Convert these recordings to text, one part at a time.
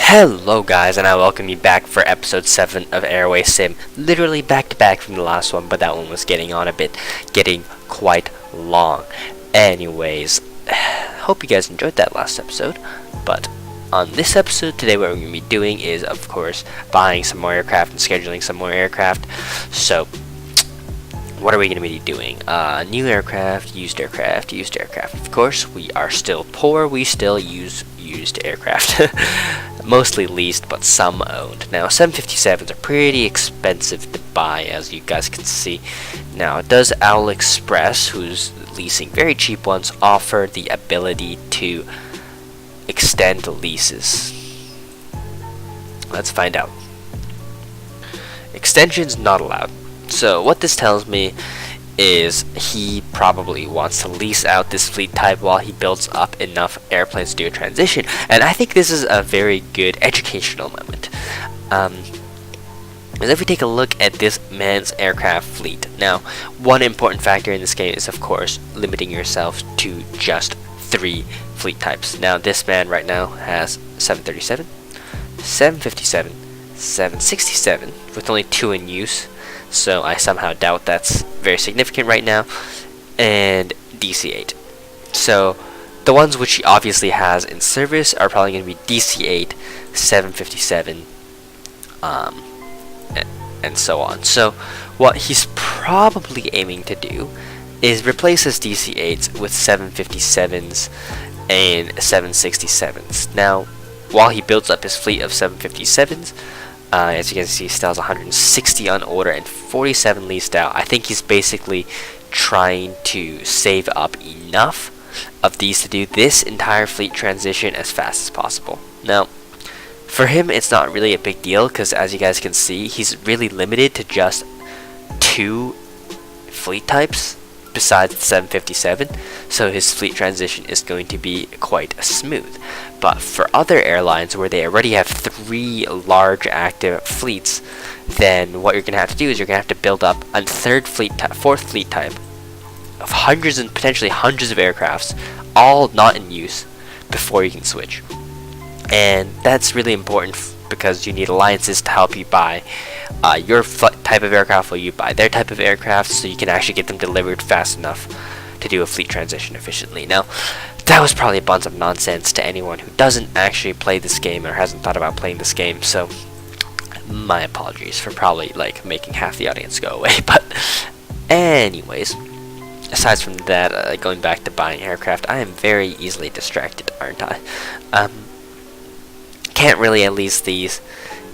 Hello guys, and I welcome you back for episode 7 of Airway Sim. Literally back to back from the last one, but that one was getting quite long. Anyways, hope you guys enjoyed that last episode. But on this episode today, what we're going to be doing is, of course, buying some more aircraft and scheduling some more aircraft. So, what are we going to be doing? New aircraft, used aircraft, used aircraft. Of course, we are still poor. We still use used aircraft. Mostly leased, but some owned. Now, 757s are pretty expensive to buy, as you guys can see. Now, does Owl Express, who's leasing very cheap ones, offer the ability to extend the leases? Let's find out. Extensions not allowed. So what this tells me is he probably wants to lease out this fleet type while he builds up enough airplanes to do a transition. And I think this is a very good educational moment. As if we take a look at this man's aircraft fleet. Now, one important factor in this game is, of course, limiting yourself to just 3 fleet types. Now, this man right now has 737, 757, 767, with only 2 in use. So I somehow doubt that's very significant right now, and DC-8. So the ones which he obviously has in service are probably going to be DC-8, 757, and so on. So what he's probably aiming to do is replace his DC-8s with 757s and 767s. Now, while he builds up his fleet of 757s, as you can see, he still has 160 on order and 47 leased out. I think he's basically trying to save up enough of these to do this entire fleet transition as fast as possible. Now, for him, it's not really a big deal because, as you guys can see, he's really limited to just 2 fleet types besides the 757, so his fleet transition is going to be quite smooth. But for other airlines where they already have 3 large active fleets, then what you're going to have to do is you're going to have to build up a 4th fleet type of hundreds and potentially hundreds of aircrafts, all not in use, before you can switch. And that's really important because you need alliances to help you buy your type of aircraft while you buy their type of aircraft, so you can actually get them delivered fast enough to do a fleet transition efficiently. Now, that was probably a bunch of nonsense to anyone who doesn't actually play this game or hasn't thought about playing this game, so my apologies for probably making half the audience go away. But anyways, aside from that, going back to buying aircraft, I am very easily distracted, aren't I? Can't really lease these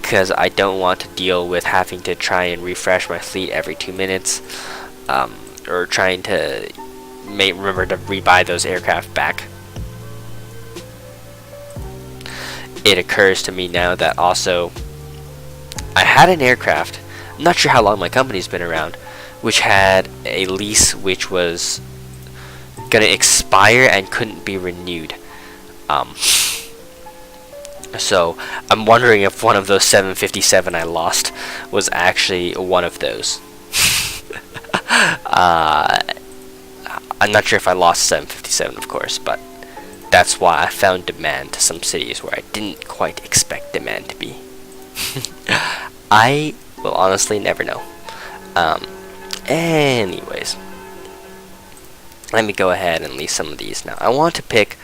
because I don't want to deal with having to try and refresh my fleet every 2 minutes, or trying to remember to rebuy those aircraft back. It occurs to me now that also I had an aircraft, I'm not sure how long my company's been around, which had a lease which was gonna expire and couldn't be renewed. So I'm wondering if one of those 757 I lost was actually one of those. I'm not sure if I lost 757, of course, but that's why I found demand to some cities where I didn't quite expect demand to be. I will honestly never know. Anyways, let me go ahead and lease some of these. Now, I want to pick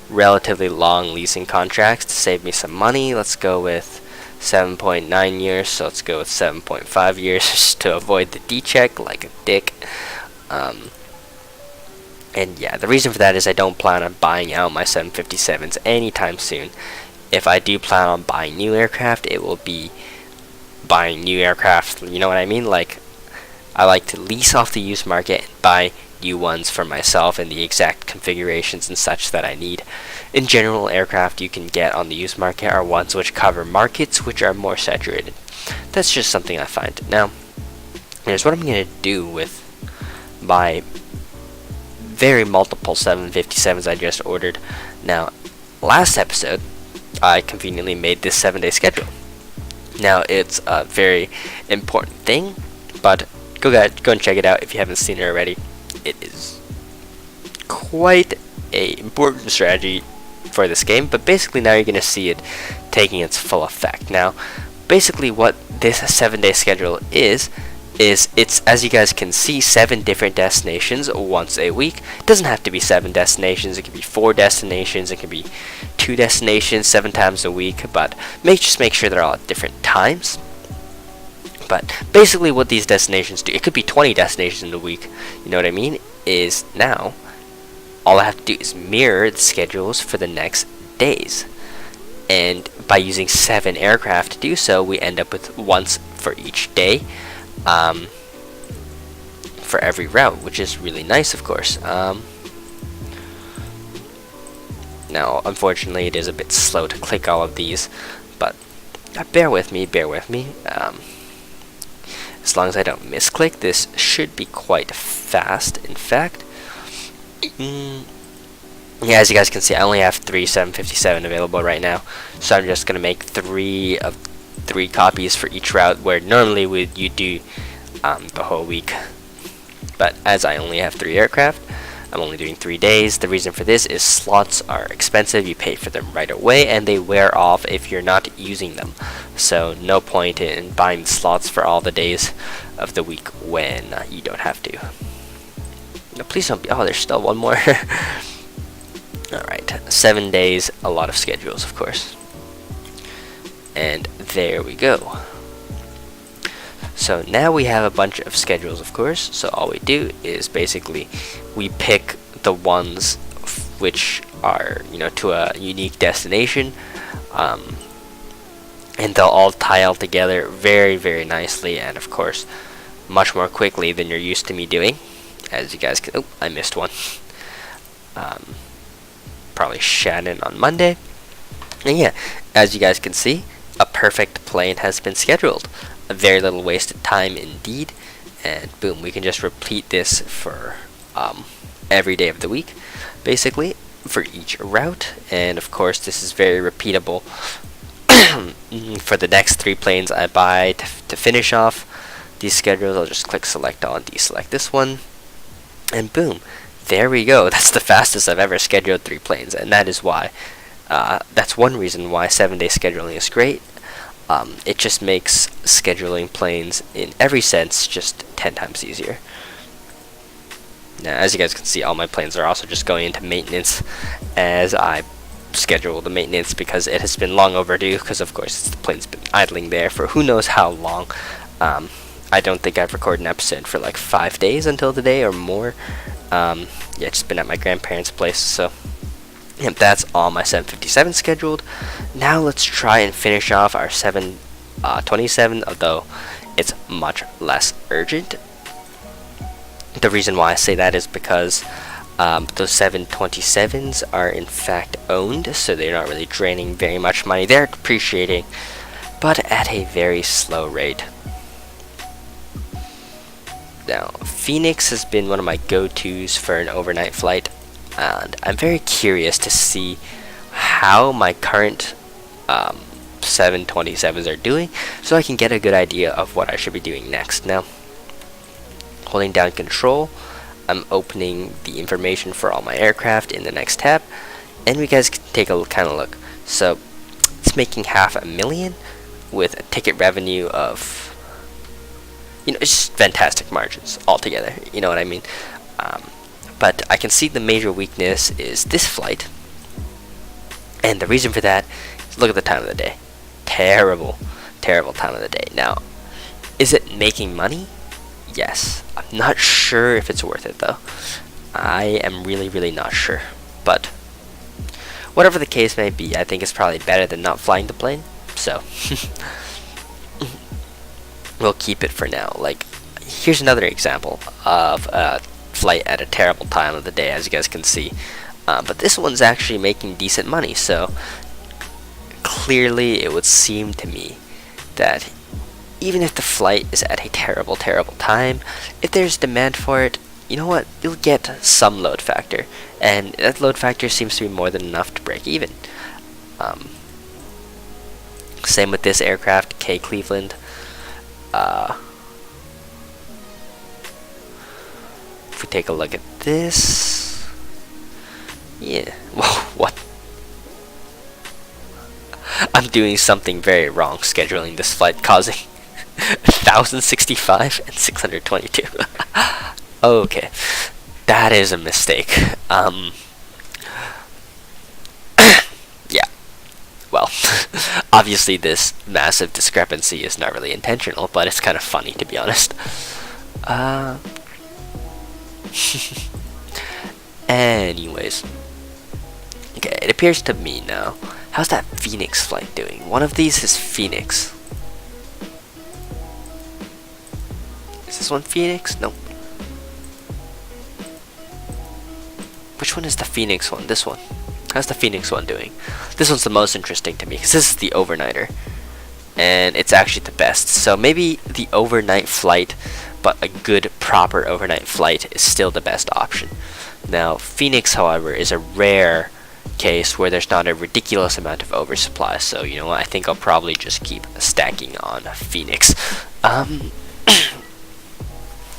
relatively long leasing contracts to save me some money. Let's go with 7.9 years, so let's go with 7.5 years just to avoid the D-check like a dick. And yeah, the reason for that is I don't plan on buying out my 757s anytime soon. If I do plan on buying new aircraft, it will be buying new aircraft, you know what I mean? I like to lease off the used market and buy new ones for myself in the exact configurations and such that I need. In general, aircraft you can get on the used market are ones which cover markets which are more saturated. That's just something I find. Now, here's what I'm going to do with my very multiple 757s I just ordered. Now, last episode, I conveniently made this 7-day schedule. Now, it's a very important thing, but go and check it out if you haven't seen it already. It is quite a important strategy for this game, but basically now you're going to see it taking its full effect. Now, basically what this 7-day schedule is it's, as you guys can see, 7 different destinations once a week. It doesn't have to be 7 destinations. It can be 4 destinations. It can be 2 destinations 7 times a week, but just make sure they're all at different times. But basically what these destinations do, it could be 20 destinations in a week, you know what I mean, is now all I have to do is mirror the schedules for the next days. And by using 7 aircraft to do so, we end up with once for each day, for every route, which is really nice, of course. Now, unfortunately, it is a bit slow to click all of these, but bear with me. As long as I don't misclick, this should be quite fast. In fact, yeah, as you guys can see, I only have 3 757 available right now, so I'm just gonna make 3 copies for each route, where normally you do the whole week. But as I only have 3 aircraft, I'm only doing 3 days. The reason for this is slots are expensive. You pay for them right away, and they wear off if you're not using them. So no point in buying slots for all the days of the week when you don't have to. No, please don't be. Oh, there's still one more. Alright, 7 days, a lot of schedules, of course. And there we go. So now we have a bunch of schedules, of course. So all we do is basically we pick the ones which are, to a unique destination, and they'll all tie all together very, very nicely, and of course much more quickly than you're used to me doing. As you guys can, oh, I missed one. Probably Shannon on Monday. And yeah, as you guys can see, a perfect plane has been scheduled. A very little wasted time indeed, and boom, we can just repeat this for every day of the week, basically, for each route. And of course, this is very repeatable for the next 3 planes I buy to finish off these schedules. I'll just click select all and deselect this one, and boom, there we go. That's the fastest I've ever scheduled 3 planes, and that is why that's one reason why 7-day scheduling is great. It just makes scheduling planes in every sense just 10 times easier. Now, as you guys can see, all my planes are also just going into maintenance as I schedule the maintenance, because it has been long overdue, because of course the plane's been idling there for who knows how long. I don't think I've recorded an episode for like 5 days until today or more. Yeah, just been at my grandparents' place, so yep, that's all my 757 scheduled. Now let's try and finish off our 727, although it's much less urgent. The reason why I say that is because those 727s are in fact owned, so they're not really draining very much money. They're depreciating, but at a very slow rate. Now, Phoenix has been one of my go-tos for an overnight flight, and I'm very curious to see how my current 727s are doing, so I can get a good idea of what I should be doing next. Now, holding down control, I'm opening the information for all my aircraft in the next tab, and we guys can take a kind of look. So it's making $500,000 with a ticket revenue of, it's just fantastic margins altogether, you know what I mean. But I can see the major weakness is this flight, and the reason for that is look at the time of the day. Terrible time of the day. Now, is it making money? Yes. I'm not sure if it's worth it though. I am really not sure. But whatever the case may be, I think it's probably better than not flying the plane. So we'll keep it for now. Like, here's another example of a flight at a terrible time of the day, as you guys can see. But this one's actually making decent money, so clearly it would seem to me that even if the flight is at a terrible time, if there's demand for it, you know what, you'll get some load factor, and that load factor seems to be more than enough to break even. Same with this aircraft, K Cleveland. If we take a look at this, yeah, whoa, what? I'm doing something very wrong scheduling this flight, causing 1065 and 622. Okay, that is a mistake. Yeah, well, obviously this massive discrepancy is not really intentional, but it's kind of funny, to be honest. Anyways, okay, it appears to me now. How's that Phoenix flight doing? One of these is Phoenix. Is this one Phoenix? Nope. Which one is the Phoenix one? This one. How's the Phoenix one doing? This one's the most interesting to me because this is the overnighter, and it's actually the best. So maybe the overnight flight, but a good proper overnight flight, is still the best option. Now Phoenix, however, is a rare case where there's not a ridiculous amount of oversupply, so you know what, I think I'll probably just keep stacking on Phoenix.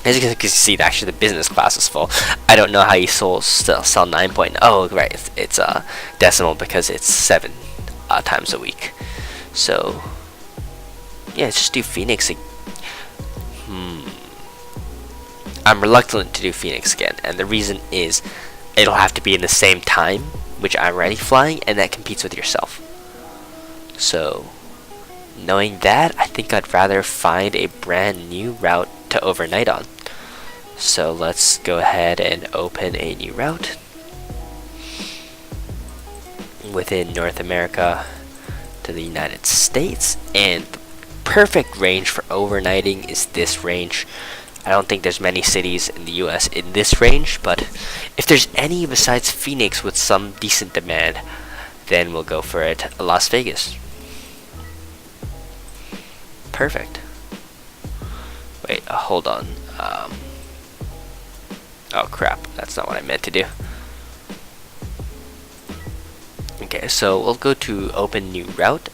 As you can see, actually the business class is full. I don't know how you still sell 9.0. Oh, right, it's decimal because it's 7 times a week. So yeah, let's just do Phoenix. I'm reluctant to do Phoenix again, and the reason is it'll have to be in the same time which I'm already flying, and that competes with yourself. So knowing that, I think I'd rather find a brand new route to overnight on. So let's go ahead and open a new route within North America to the United States, and the perfect range for overnighting is this range. I don't think there's many cities in the US in this range, but if there's any besides Phoenix with some decent demand, then we'll go for it. Las Vegas. Perfect. Wait, hold on. Oh crap, that's not what I meant to do. Okay, so we'll go to open new route,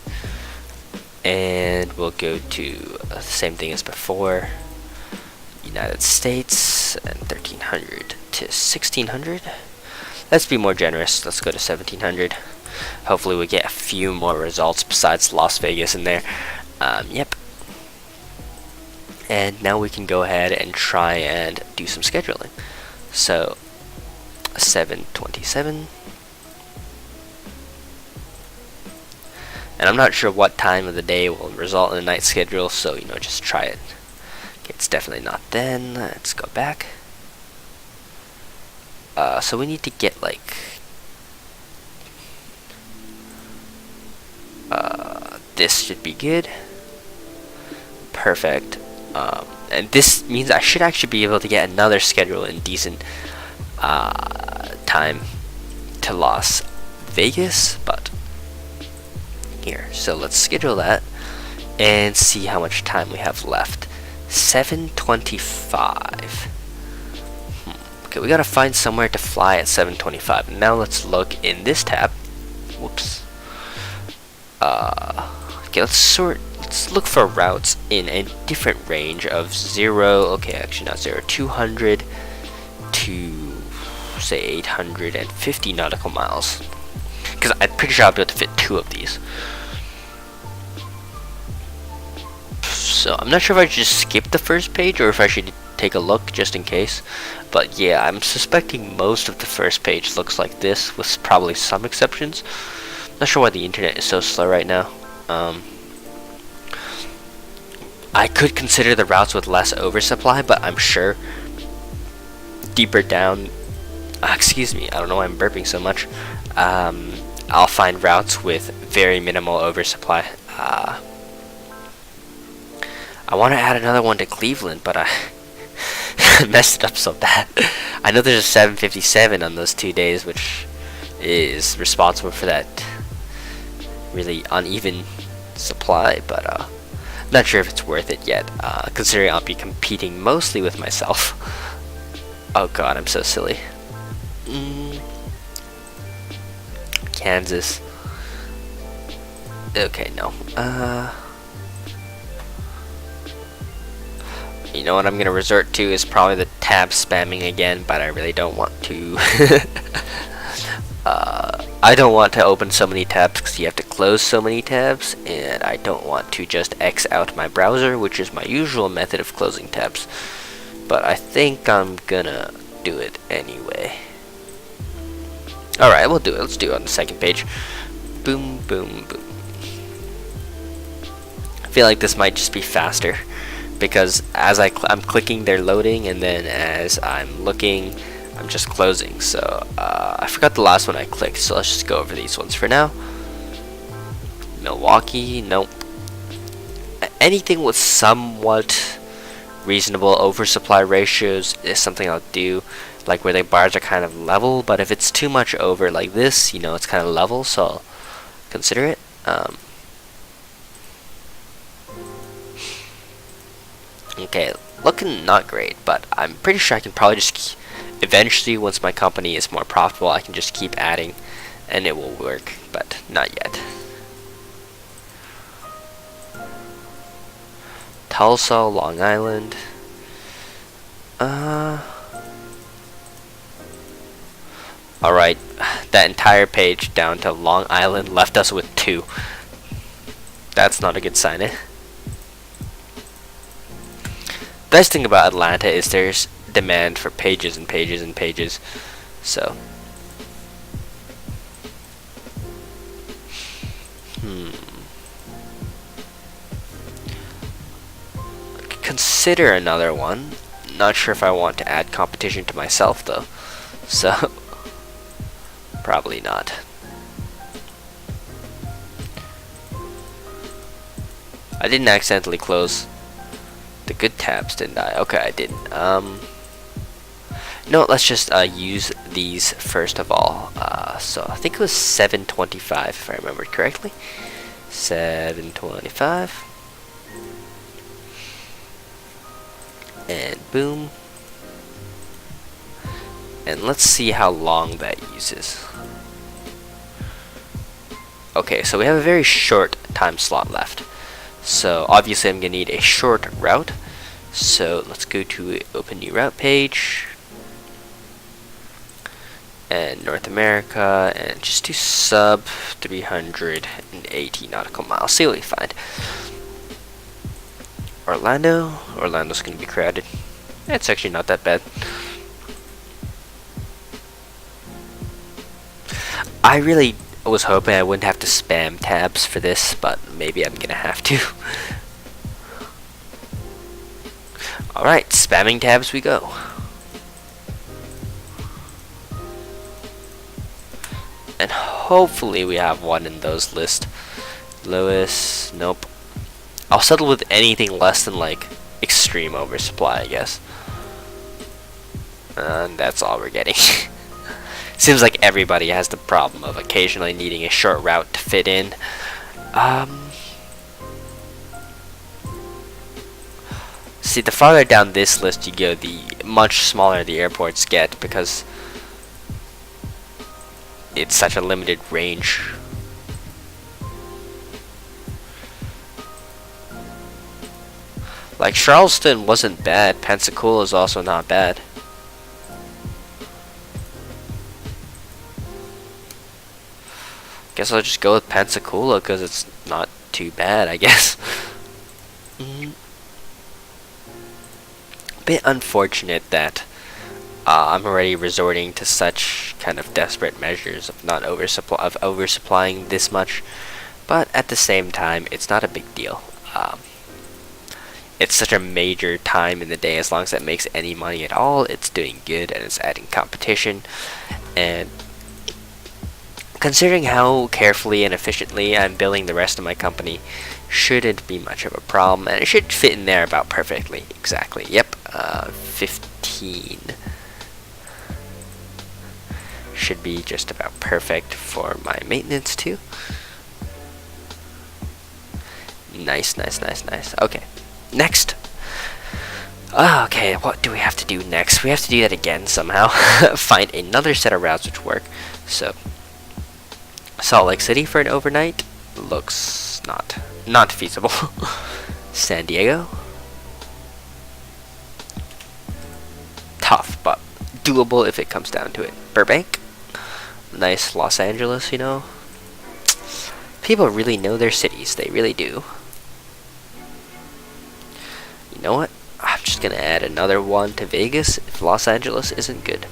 and we'll go to the same thing as before. United States, and 1300 to 1600. Let's be more generous. Let's go to 1700. Hopefully we get a few more results besides Las Vegas in there. Yep. And now we can go ahead and try and do some scheduling. So 727. And I'm not sure what time of the day will result in a night schedule, so you know, just try it. Okay, it's definitely not then. Let's go back. So we need to get like this should be good. Perfect. And this means I should actually be able to get another schedule in decent time to Las Vegas, but here. So let's schedule that and see how much time we have left. 7:25. Okay, we gotta find somewhere to fly at 7:25. Now let's look in this tab. Whoops. Okay, let's look for routes in a different range of 0. Okay, actually not 0. 200 to say 850 nautical miles. Because I'm pretty sure I'll be able to fit 2 of these. So I'm not sure if I should just skip the first page or if I should take a look just in case. But yeah, I'm suspecting most of the first page looks like this, with probably some exceptions. Not sure why the internet is so slow right now. I could consider the routes with less oversupply, but I'm sure deeper down, excuse me, I don't know why I'm burping so much. I'll find routes with very minimal oversupply. I want to add another one to Cleveland, but I messed it up so bad. I know there's a 757 on those 2 days, which is responsible for that really uneven supply, but not sure if it's worth it yet, considering I'll be competing mostly with myself. Oh god, I'm so silly. Kansas. Okay, no. You know what I'm gonna resort to is probably the tab spamming again, but I really don't want to. I don't want to open so many tabs because you have to close so many tabs, and I don't want to just X out my browser, which is my usual method of closing tabs. But I think I'm gonna do it anyway. Alright, we'll do it. Let's do it on the second page. Boom, boom, boom. I feel like this might just be faster, because as I'm clicking, they're loading, and then as I'm looking, I'm just closing. So I forgot the last one I clicked, so let's just go over these ones for now. Milwaukee, nope. Anything with somewhat reasonable oversupply ratios is something I'll do, like where the bars are kind of level. But if it's too much over like this, you know, it's kind of level, so I'll consider it. Okay, looking not great, but I'm pretty sure I can probably just eventually, once my company is more profitable, I can just keep adding and it will work, but not yet. Tulsa, Long Island. Alright, that entire page down to Long Island left us with 2. That's not a good sign, eh? Best thing about Atlanta is there's demand for pages and pages and pages. So consider another one. Not sure if I want to add competition to myself though. So probably not. I didn't accidentally close the good tabs, didn't I? Okay, I didn't. No, let's just use these first of all. So I think it was 725 if I remember correctly. 725. And boom. And let's see how long that uses. Okay, so we have a very short time slot left. So obviously I'm going to need a short route. So let's go to open new route page. And North America, and just do sub 380 nautical miles. See what we find. Orlando's going to be crowded. It's actually not that bad. I really was hoping I wouldn't have to spam tabs for this, but maybe I'm gonna have to. Alright, spamming tabs we go. And hopefully we have one in those lists. Lewis, nope. I'll settle with anything less than like extreme oversupply, I guess. And that's all we're getting. Seems like everybody has the problem of occasionally needing a short route to fit in. See, the farther down this list you go, the much smaller the airports get, because it's such a limited range. Like Charleston wasn't bad, Pensacola is also not bad. Guess I'll just go with Pensacola because it's not too bad, I guess. Bit unfortunate that I'm already resorting to such kind of desperate measures of not oversupplying this much, but at the same time, it's not a big deal. It's such a major time in the day. As long as it makes any money at all, it's doing good and it's adding competition. And considering how carefully and efficiently I'm building the rest of my company, shouldn't be much of a problem, and it should fit in there about perfectly. Exactly. Yep. 15 should be just about perfect for my maintenance too. Nice, nice, nice, nice. Okay. Next. Okay, what do we have to do next? We have to do that again somehow. Find another set of routes which work. So Salt Lake City for an overnight looks not feasible. San Diego, tough but doable if it comes down to it. Burbank, nice Los Angeles, you know. People really know their cities. They really do. You know what? I'm just gonna add another one to Vegas if Los Angeles isn't good.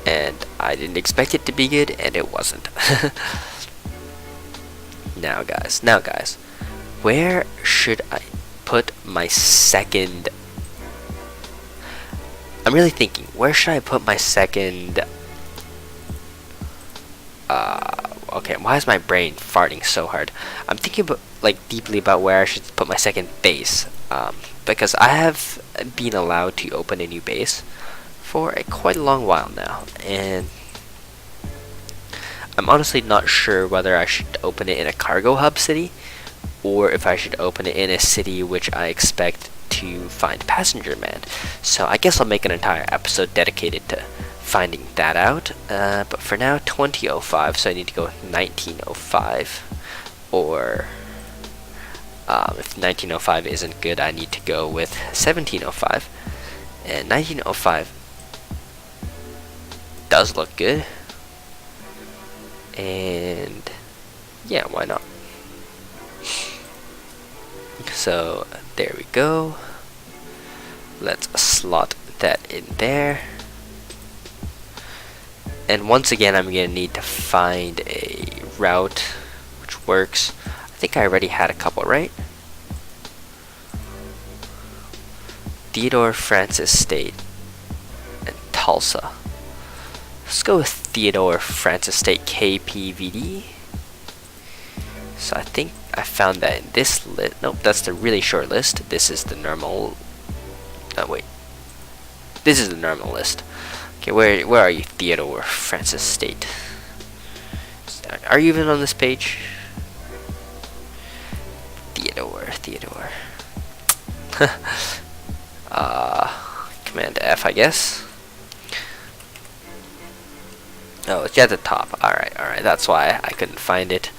And I didn't expect it to be good, and it wasn't. Now guys, where should I put my second? I'm really thinking, where should I put my second? Okay, why is my brain farting so hard? I'm thinking about, like, deeply about where I should put my second base. Because I have been allowed to open a new base for quite a long while now, and I'm honestly not sure whether I should open it in a cargo hub city or if I should open it in a city which I expect to find passenger demand. So I guess I'll make an entire episode dedicated to finding that out. But for now, 2005, so I need to go with 1905, or if 1905 isn't good, I need to go with 1705. And 1905 does look good. And yeah, why not? So there we go. Let's slot that in there. And once again, I'm gonna need to find a route which works. I think I already had a couple, right? Theodore Francis State and Tulsa. Let's go with Theodore Francis State KPVD. So I think I found that in this list. Nope, that's the really short list. This is the normal. Oh wait, this is the normal list. Okay, where are you, Theodore Francis State? Are you even on this page? Theodore. Command F, I guess. Oh, it's at the top. Alright, that's why I couldn't find it.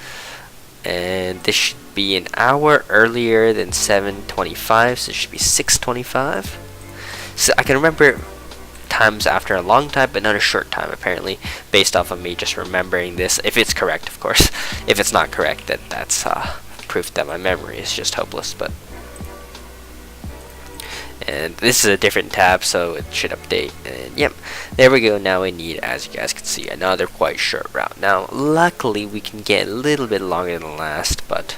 And this should be an hour earlier than 7:25, so it should be 6:25. So I can remember times after a long time, but not a short time, apparently, based off of me just remembering this. If it's correct, of course. If it's not correct, then that's proof that my memory is just hopeless. But and this is a different tab, so it should update. And yep, there we go. Now we need, as you guys can see, another quite short route. Now luckily we can get a little bit longer than last, but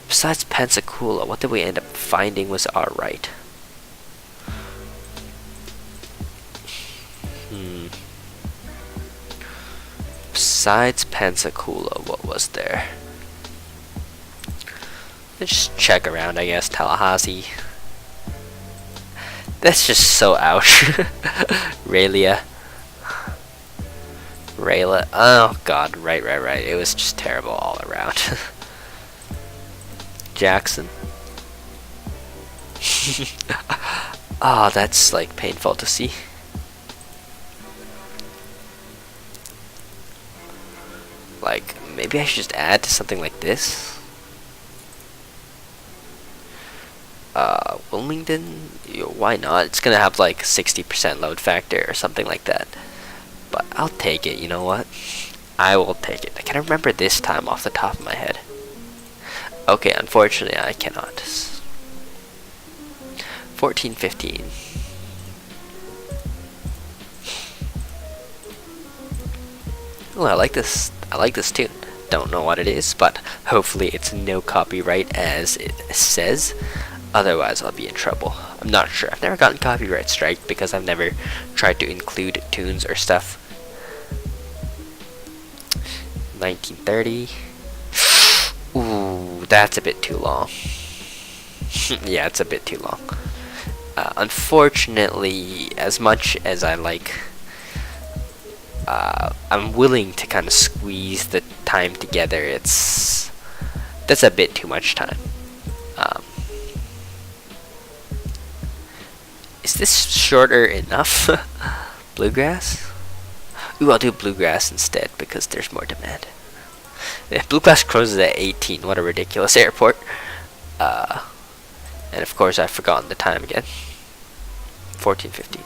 besides Pensacola, what did we end up finding was alright? Besides Pensacola, what was there? Let's just check around, I guess. Tallahassee. That's just so ouch. Rayla. Oh god, right. It was just terrible all around. Jackson. Oh, that's like painful to see. Like, maybe I should just add to something like this. Wilmington, why not? It's gonna have like 60% load factor or something like that. But I'll take it, you know what? I will take it. I can't remember this time off the top of my head. Okay, unfortunately I cannot. 1415. Oh, I like this tune. Don't know what it is, but hopefully it's no copyright as it says. Otherwise I'll be in trouble. I'm not sure. I've never gotten copyright strike because I've never tried to include tunes or stuff. 1930. Ooh, that's a bit too long. Yeah, it's a bit too long. Unfortunately, as much as I like, I'm willing to kind of squeeze the time together. That's a bit too much time. Is this shorter enough? Bluegrass? Ooh, I'll do bluegrass instead because there's more demand. Yeah, bluegrass closes at 18. What a ridiculous airport. And of course I've forgotten the time again. 14:15.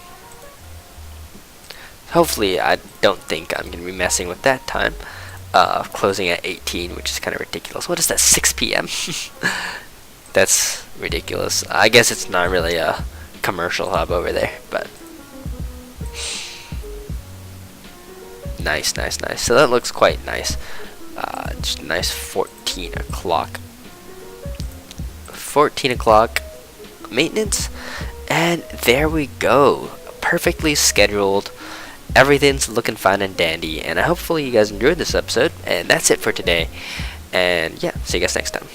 Hopefully, I don't think I'm gonna be messing with that time. Closing at 18, which is kind of ridiculous. What is that, 6 p.m.? That's ridiculous. I guess it's not really a commercial hub over there, but nice, nice, nice. So that looks quite nice. Just a nice 14 o'clock. 14 o'clock maintenance, and there we go. Perfectly scheduled. Everything's looking fine and dandy, and hopefully you guys enjoyed this episode. And that's it for today. And yeah, see you guys next time.